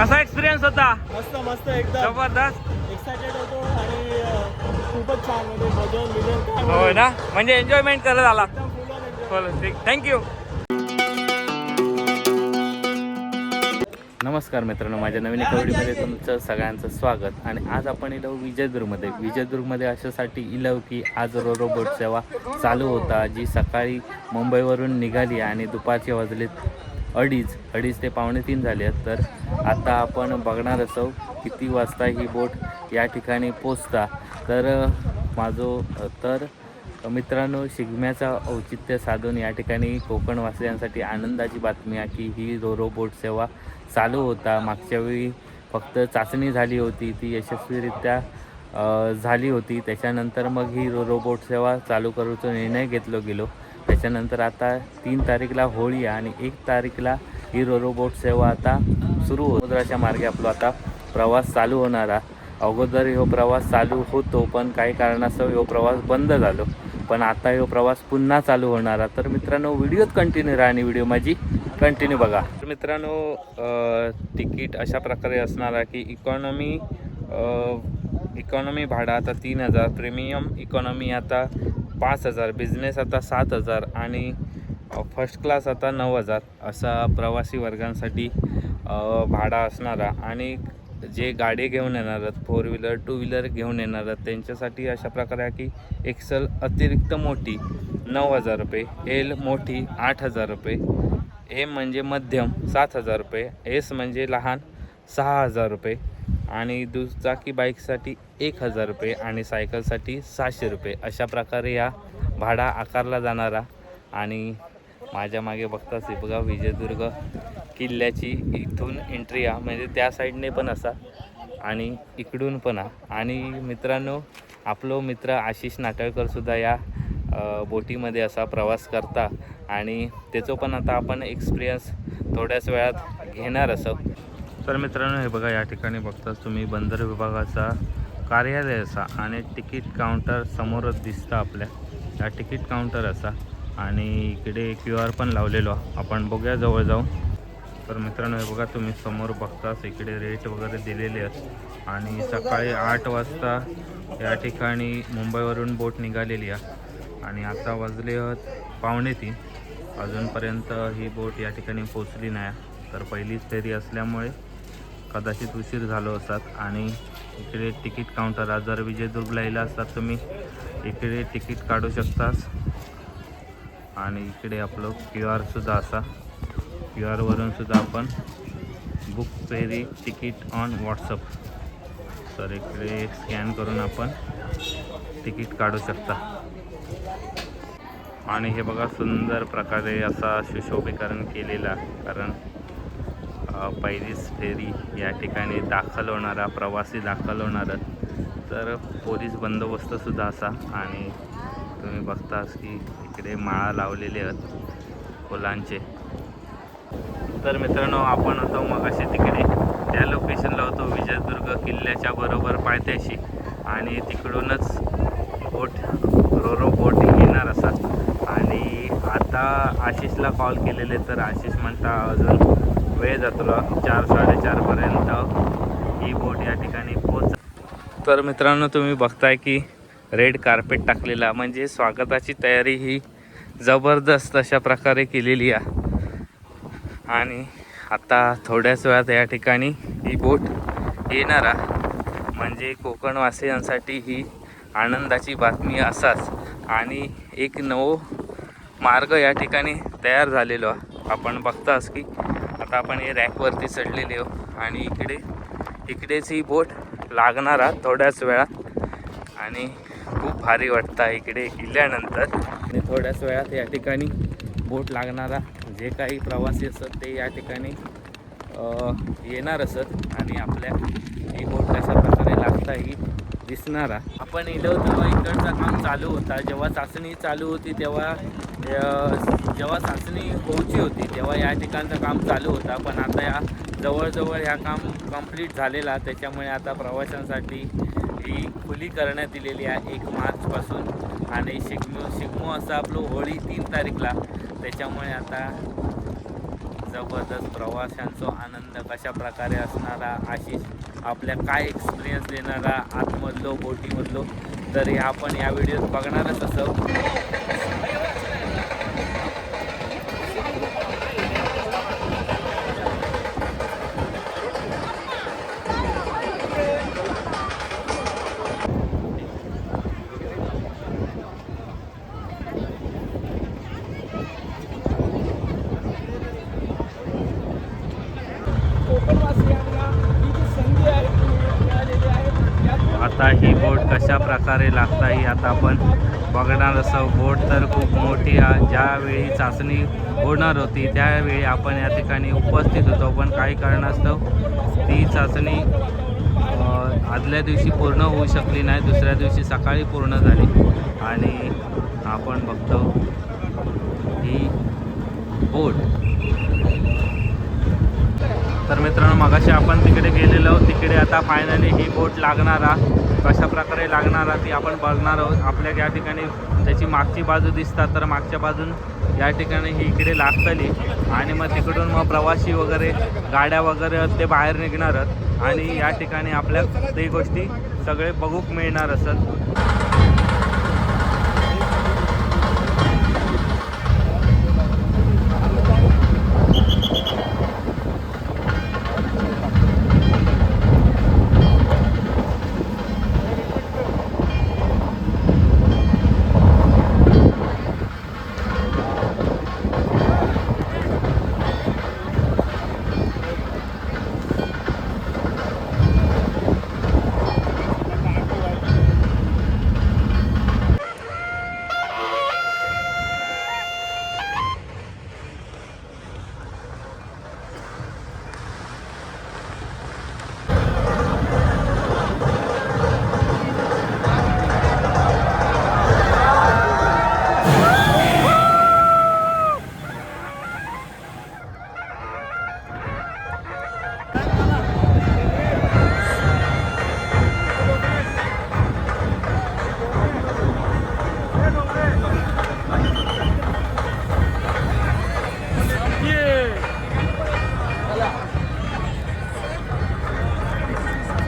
कसा एक्सपिरियन्स होता? मस्त मस्त एकदम जबरदस्त. एक्साइटेड होतो आणि खूपच छान म्हणजे भजन बिजन काय होय ना, म्हणजे एन्जॉयमेंट करत आला. एकदम फुल ऑन एन्जॉय. ठीक, थँक्यू. नमस्कार मित्रांनो, माझ्या नवीन एका व्हिडिओमध्ये तुमचं सगळ्यांचं स्वागत. आणि आज आपण इलो विजयदुर्गमध्ये अशासाठी इलो की आज रोरो बोट सेवा चालू होता, जी सकाळी मुंबईवरून निघाली आणि दुपारचे वाजलेत अडीच ते पावणे 3 झाले आहेत. तर आता आपण बघणार असो किती वाजता ही बोट या ठिकाणी पोचता. तर मित्रांनो, शिगम्याचा औचित्य साधून या ठिकाणी कोकणवासियांसाठी आनंदाची बातमी आहे की ही रोरो बोट सेवा चालू होता. मागच्या वेळी फक्त चाचणी झाली होती, ती यशस्वीरित्या झाली होती. त्याच्यानंतर मग ही रोरो बोट सेवा चालू करायचा निर्णय घेतलो गेलो. त्याच्यानंतर आता 3 तारीखला होळी आणि 1 तारीखला ही रोरो बोट सेवा आता सुरू समुद्राच्या मार्गे आपला आता प्रवास चालू होणारा. अगोदर ह्यो प्रवास चालू होतो, पण काही कारणास्तव ह्यो प्रवास बंद झालो, पण आता ह्यो प्रवास पुन्हा चालू होणारा. तर मित्रांनो, व्हिडिओत कंटिन्यू राहा आणि व्हिडिओ माझी कंटिन्यू बघा. तर मित्रांनो, तिकीट अशा प्रकारे असणार आहे की इकॉनॉमी भाडं आता 3,000, प्रीमियम इकॉनॉमी आता 5,000, बिझनेस आता 7,000 आणि फर्स्ट क्लास आता 9,000 असा प्रवासी वर्गांसाठी भाडा असणारा. आणि जे गाडी घेऊन येणार आहेत, 4 व्हीलर 2 व्हीलर घेऊन येणार आहेत, त्यांच्यासाठी अशा प्रकारे आहे की एक्सेल अतिरिक्त मोठी 9,000 रुपये, एल मोठी 8,000 रुपये, एम म्हणजे मध्यम 7,000 रुपये, एस म्हणजे लहान 6,000 रुपये आणि दुचाकी बाईकसाठी 1,000 रुपये आणि सायकलसाठी 600 रुपये अशा प्रकारे या भाडा आकारला जाणारा. आणि माझ्या मागे बघताच हे बघा, विजयदुर्ग किल्ल्याची इथून एंट्री आहे, म्हणजे त्या साईडने पण असा आणि इकडून पण आहे. आणि मित्रांनो, आपलो मित्र आशिष नाटळकरसुद्धा या बोटीमध्ये असा प्रवास करता आणि त्याचं पण आता आपण एक्सपिरियन्स थोड्याच वेळात घेणार असो. तर मित्रांनो, हे बघा, या ठिकाणी बघताच तुम्ही बंदर विभागाचा कार्यालय असा आणि तिकीट काउंटर समोरच दिसतं आपल्या. या तिकीट काउंटर असा आणि इकडे QR पण लावलेलो आपण बघूया जवळ जाऊन. तर मित्रांनो, हे बघा, तुम्ही समोर बघताच इकडे रेट वगैरे दिलेले आहेत आणि सकाळी 8 वाजता या ठिकाणी मुंबईवरून बोट निघालेली आहे आणि आता वाजले आहेत पावणे 3. अजूनपर्यंत ही बोट या ठिकाणी पोचली नाही. तर पहिलीच फेरी असल्यामुळे कदाचित उशीर झालो असतात. आणि इकडे तिकीट काउंटर, जर विजयदुर्गला येला असतात तुम्ही इकडे तिकीट काढू शकतास. आणि इकडे आपलं QR सुद्धा असा, QR वरून सुद्धा आपण book ferry ticket on WhatsApp, तर इकडे स्कॅन करून आपण तिकीट काढू शकता. आणि हे बघा, सुंदर प्रकारे असा सुशोभीकरण केलेला, कारण पहिलीच फेरी या ठिकाणी दाखल होणारा प्रवासी दाखल होणार. तर पोलीस बंदोबस्तसुद्धा असा आणि तुम्ही बघताच की इकडे माळा लावलेले आहेत फुलांचे. तर मित्रांनो, आपण होतो मग असे तिकडे त्या लोकेशनला होतो, विजयदुर्ग किल्ल्याच्या बरोबर पायथ्याशी, आणि तिकडूनच रोरो बोट येणार असतात. आणि आता आशिषला कॉल केलेले, तर आशिष म्हणता अजून वेळ जातो, 4-4:30पर्यंत ही बोट या ठिकाणी पोच. तर मित्रांनो, तुम्ही बघताय की रेड कार्पेट टाकलेला, म्हणजे स्वागताची तयारी ही जबरदस्त अशा प्रकारे केलेली आहे. आणि आता थोड्याच वेळात या ठिकाणी ही बोट येणार आहे, म्हणजे कोकणवासियांसाठी ही आनंदाची बातमी असाच. आणि एक नवो मार्ग या ठिकाणी तयार झालेलो आहे. आपण बघताच की आता आपण हे रॅकवरती चढलेले आहो आणि इकडेच ही बोट लागणार आहे थोड्याच वेळात. आणि खूप भारी वाटतं इकडे गेल्यानंतर. आणि थोड्याच वेळात या ठिकाणी बोट लागणारा जे काही प्रवासी असतात ते या ठिकाणी येणार असत आणि आपल्या ही बोट कशा प्रकारे लागता ही दिसणार. आपण इलो तेव्हा इकडचं काम चालू होता, जेव्हा चाचणी चालू होती तेव्हा जेव्हा चाचणी पोहोची होती तेव्हा या ठिकाणचं काम चालू होता. पण आता या जवळजवळ ह्या काम कंप्लीट झालेला, त्याच्यामुळे आता प्रवाशांसाठी ही खुली करण्यात दिलेली आहे 1 मार्चपासून. आणि शिगमो असं आपलं होळी 3 तारीखला, त्याच्यामुळे आता जबरदस्त प्रवाशांचा आनंद कशा प्रकारे असणारा, आशिष आपल्या काय एक्सपिरियन्स देणारा आतमधलो बोटीमधलो, तर हे आपण या व्हिडिओत बघणारच असो. कोकणवासियांना ही जी संधी आहे ती मिळालेली आहे. यातून आता ही बोट कशा प्रकारे लागता ही आता आपण बघणार असो. बोट तर खूप मोठी आहे. ज्यावेळी चाचणी होणार होती त्यावेळी आपण या ठिकाणी उपस्थित होतो, पण काही कारणास्तव ती चाचणी आदल्या दिवशी पूर्ण होऊ शकली नाही. दुसऱ्या दिवशी सकाळी पूर्ण झाली आणि आपण बघतो ही बोट. तर मित्रांनो, मगाशी आपण तिकडे गेलेलो, तिकडे आता फायनली ही बोट लागणारा कशा प्रकारे लागणारा ती आपण बघणार आहोत. आपल्या या ठिकाणी त्याची मागची बाजू दिसतात, तर मागच्या बाजून या ठिकाणी ही इकडे लागतली आणि मग तिकडून मग प्रवासी वगैरे गाड्या वगैरे ते बाहेर निघणारच आणि या ठिकाणी आपल्या ते गोष्टी सगळे बघूक मिळणार असत.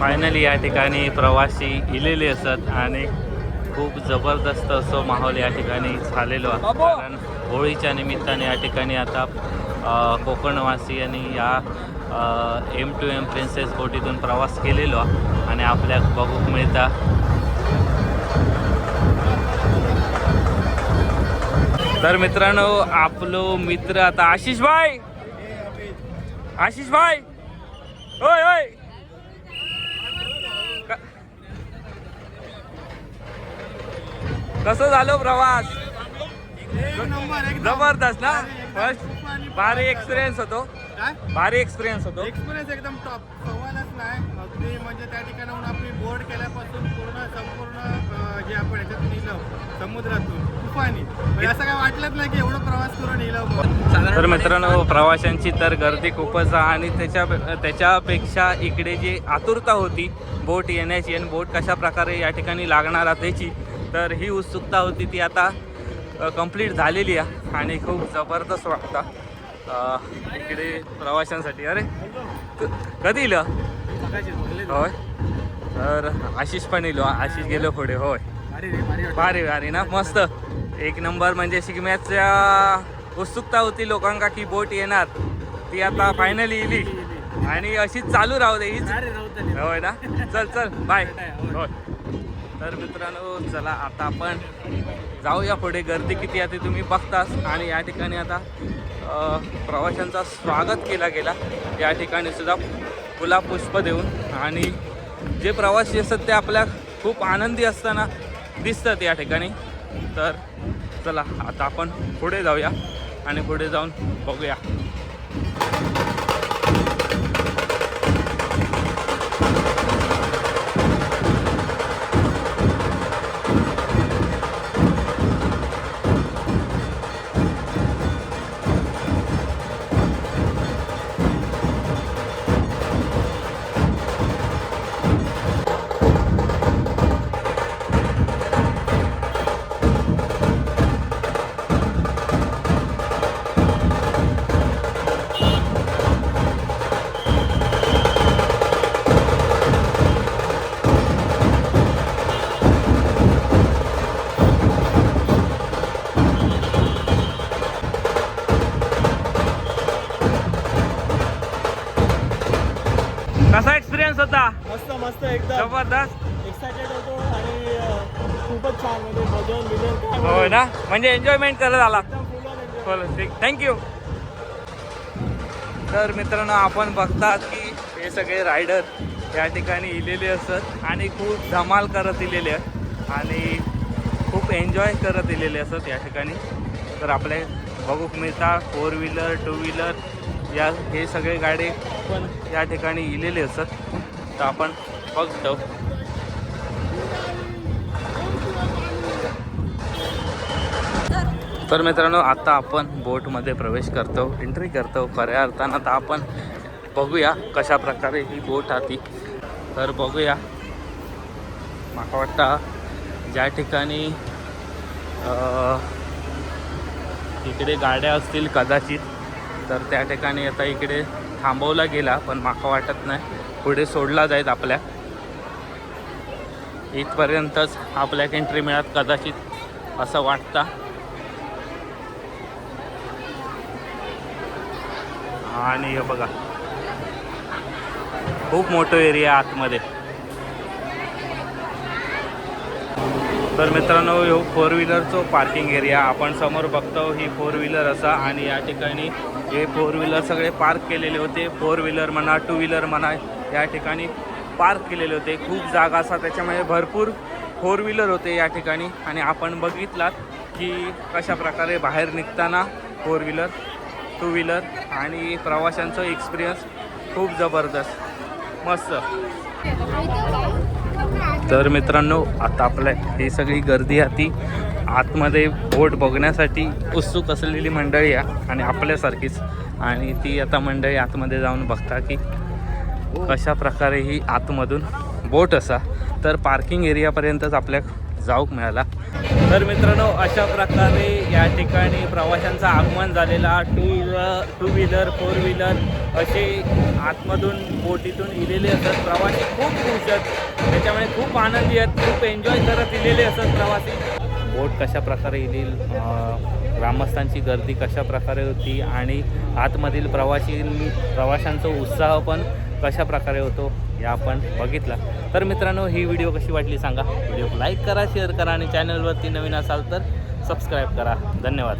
फायनली या ठिकाणी प्रवासी इलेले असत आणि खूप जबरदस्त असं माहोल या ठिकाणी झालेलो आहे. कारण होळीच्या निमित्ताने या ठिकाणी आता कोकणवासियांनी या M2M प्रिन्सेस बोटीतून प्रवास केलेलो आणि आपल्या बघूक मिळता तर मित्रांनो, आपलो मित्र आता आशिष भाई होय होय कसं झालं प्रवास? जबरदस्त ना. फर्स्ट भारी एक्सपिरियन्स होतो. एक्सपिरियन्स एकदम टॉप, सवालच नाही. अगदी म्हणजे त्या ठिकाणाहून आपली बोर्ड केल्यापासून संपूर्ण जे आपण ह्याच्यातून नेलं समुद्रातून तुफानी, म्हणजे असं काय वाटलंच नाही की एवढं प्रवास करून नेलं. तर मित्रांनो, प्रवाशांची तर गर्दी खूपच आहे आणि त्याच्यापेक्षा इकडे जी आतुरता होती बोट येण्याची आणि बोट कशा प्रकारे या ठिकाणी लागणार आहे त्याची, तर ही उत्सुकता होती ती आता कंप्लीट झालेली आहे आणि खूप जबरदस्त वाटतं इकडे प्रवाशांसाठी. अरे कधी इलं होय, तर आशिष पण इलो, आशिष गेलो पुढे. होय भारी ना, मस्त एक नंबर. म्हणजे शिगम्याच्या उत्सुकता होती लोकांका की बोट येणार, ती आता फायनली इली आणि अशीच चालू राहू दे हीच. होय ना, चल बाय. होय. तर मित्रांनो, चला आता आपण जाऊया पुढे. गर्दी किती आहे ते तुम्ही बघताच आणि या ठिकाणी आता प्रवाशांचा स्वागत केला गेला या ठिकाणी सुद्धा फुलापुष्प देऊन, आणि जे प्रवासी असतात ते आपल्या खूप आनंदी असताना दिसतात या ठिकाणी. तर चला आता आपण पुढे जाऊया आणि पुढे जाऊन बघूया. एक्सपिरियन्स होता? मस्त मस्त एकदम जबरदस्त. एक्सायटेड होतो आणि खूपच छान म्हणजे भजन बिजन काय हो म्हणू. ना, म्हणजे एन्जॉयमेंट करत आला. एकदम full on enjoy. चलो ठीक, थँक्यू. तर मित्रांनो, आपण बघतात की हे सगळे रायडर या ठिकाणी इलेले असतात आणि खूप धमाल करत इलेले आहेत आणि खूप एन्जॉय करत इलेले असतात या ठिकाणी. तर आपले बघूक मिळतात 4 व्हीलर 2 व्हीलर या हे सगळे गाडी पण या ठिकाणी इलेले असतात. तर आपण बघतो. तर मित्रांनो, आता आपण बोटमध्ये प्रवेश करतो, एंट्री करतो खऱ्या अर्थानं. तर आपण बघूया कशा प्रकारे ही बोट आती. तर बघूया. मला वाटतं ज्या ठिकाणी इकडे गाड्या असतील कदाचित, तर त्या ठिकाणी आता इकडे थांबवला गेला, पण माका वाटत नाही पुढे सोडला जाईल आपल्या. इथपर्यंतच आपल्याला एंट्री मिळत कदाचित असं वाटतं. आणि हे बघा, खूप मोठं एरिया आतमध्ये. तर मित्रांनो, ह्यो 4 व्हीलरचं पार्किंग एरिया आपण समोर बघतो. ही 4 व्हीलर असा आणि या ठिकाणी हे 4 व्हीलर सगळे पार्क केलेले होते. 4 व्हीलर म्हणा 2 व्हीलर म्हणा या ठिकाणी पार्क केलेले होते. खूप जागा असा, त्याच्यामुळे भरपूर 4 व्हीलर होते या ठिकाणी. आणि आपण बघितलात की कशा प्रकारे बाहेर निघताना 4 व्हीलर 2 व्हीलर आणि प्रवाशांचं एक्सपिरियन्स खूप जबरदस्त मस्त. तर मित्रांनो, आता आपल्या ही सगळी गर्दी आती आतमध्ये बोट बघण्यासाठी उत्सुक असलेली मंडळी आहे आणि आपल्यासारखीच. आणि ती आता मंडळी आतमध्ये जाऊन बघता की कशा प्रकारे ही आतमधून बोट असा. तर पार्किंग एरियापर्यंतच आपल्या जाऊक मिळाला. तर मित्रांनो, अशा प्रकारे या ठिकाणी प्रवाशांचं आगमन झालेला. 2 व्हीलर 4 व्हीलर असे आतमधून बोटीतून इलेले असतात. प्रवासी खूप खुश आहेत, त्याच्यामुळे खूप आनंदी आहेत, खूप एन्जॉय करत इलेले असतात प्रवासी. बोट कशा प्रकारे येईल, ग्रामस्थांची गर्दी कशा प्रकारे होती आणि आतमधील प्रवाशांचा उत्साह पण कशा प्रकारे होतो हे आपण बघितलं. तर मित्रांनो, ही व्हिडिओ कशी वाटली सांगा. व्हिडिओ लाईक करा, शेअर करा आणि चॅनलवरती नवीन असाल तर सबस्क्राईब करा. धन्यवाद.